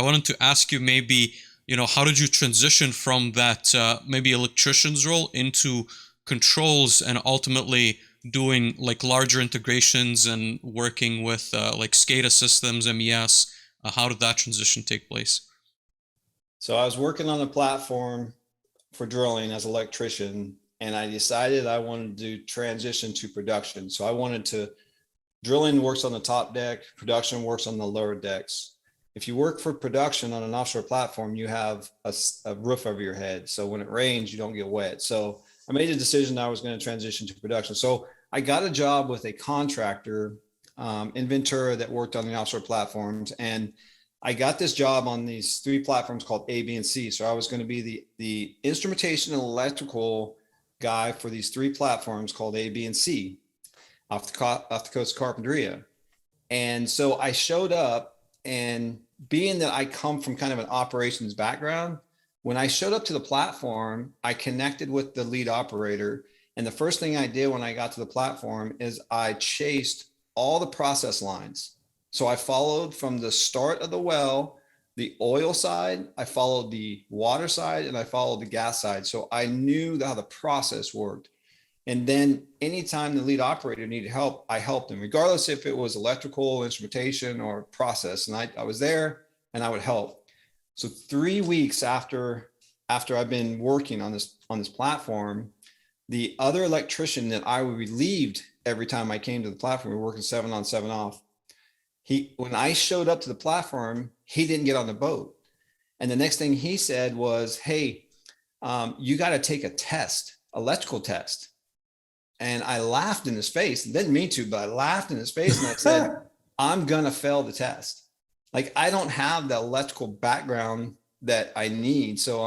I wanted to ask you maybe, how did you transition from that maybe electrician's role into controls and ultimately doing like larger integrations and working with like SCADA systems, MES? How did that transition take place? So I was working on a platform for drilling as an electrician, and I decided I wanted to transition to production. So I wanted to drilling works on the top deck, production works on the lower decks. If you work for production on an offshore platform, you have a roof over your head. So when it rains, you don't get wet. So I made a decision that I was going to transition to production. So I got a job with a contractor in Ventura that worked on the offshore platforms. And I got this job on these three platforms called A, B, and C. So I was going to be the instrumentation and electrical guy for these three platforms called A, B, and C off the coast of Carpinteria. And so I showed up, and being that I come from kind of an operations background, when I showed up to the platform, I connected with the lead operator. And the first thing I did when I got to the platform is I chased all the process lines. So I followed from the start of the well, the oil side, I followed the water side, and I followed the gas side. So I knew how the process worked. And then anytime the lead operator needed help, I helped them, regardless if it was electrical, instrumentation, or process. And I was there and I would help. So 3 weeks after I've been working on this platform, the other electrician that I relieved every time I came to the platform, we were working 7 on, 7 off. When I showed up to the platform, he didn't get on the boat. And the next thing he said was, "Hey, you got to take a test, electrical test." And I laughed in his face. Didn't mean to, but I laughed in his face and I said, "I'm going to fail the test. Like, I don't have the electrical background that I need. So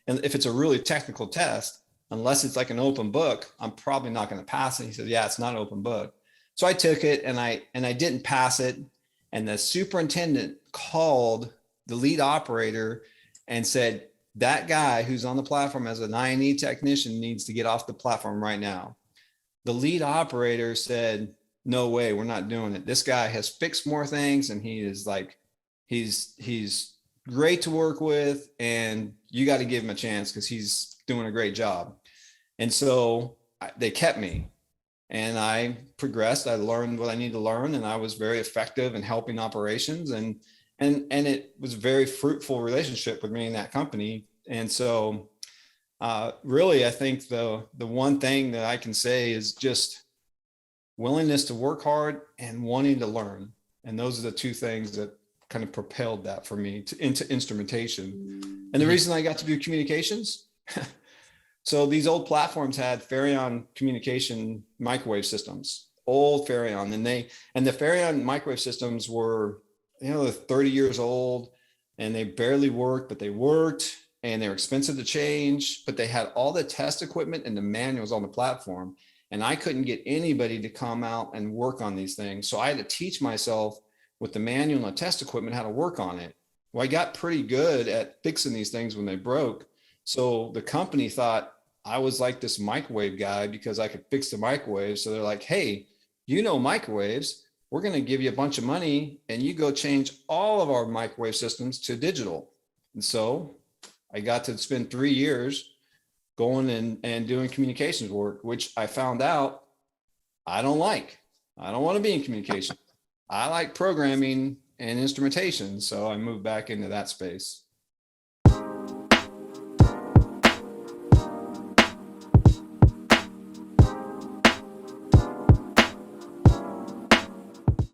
and if it's a really technical test, unless it's like an open book, I'm probably not going to pass it." He said, "Yeah, it's not an open book." So I took it and I didn't pass it. And the superintendent called the lead operator and said, "That guy who's on the platform as an I&E technician needs to get off the platform right now." The lead operator said, "No way, we're not doing it. This guy has fixed more things, and he is like, he's great to work with, and you got to give him a chance because he's doing a great job." And so they kept me, and I progressed. I learned what I need to learn, and I was very effective in helping operations, and it was a very fruitful relationship with me in that company. And so really, I think the one thing that I can say is just willingness to work hard and wanting to learn. And those are the two things that kind of propelled that for me into instrumentation. And the Mhm. reason I got to do communications, so these old platforms had Farion communication microwave systems, old Farion, and the Farion microwave systems were, 30 years old, and they barely worked, but they worked, and they were expensive to change, but they had all the test equipment and the manuals on the platform. And I couldn't get anybody to come out and work on these things. So I had to teach myself with the manual and the test equipment how to work on it. Well, I got pretty good at fixing these things when they broke. So the company thought I was like this microwave guy because I could fix the microwave. So they're like, "Hey, microwaves. We're going to give you a bunch of money and you go change all of our microwave systems to digital." And so I got to spend 3 years going and doing communications work, which I found out I don't like. I don't want to be in communication. I like programming and instrumentation. So I moved back into that space.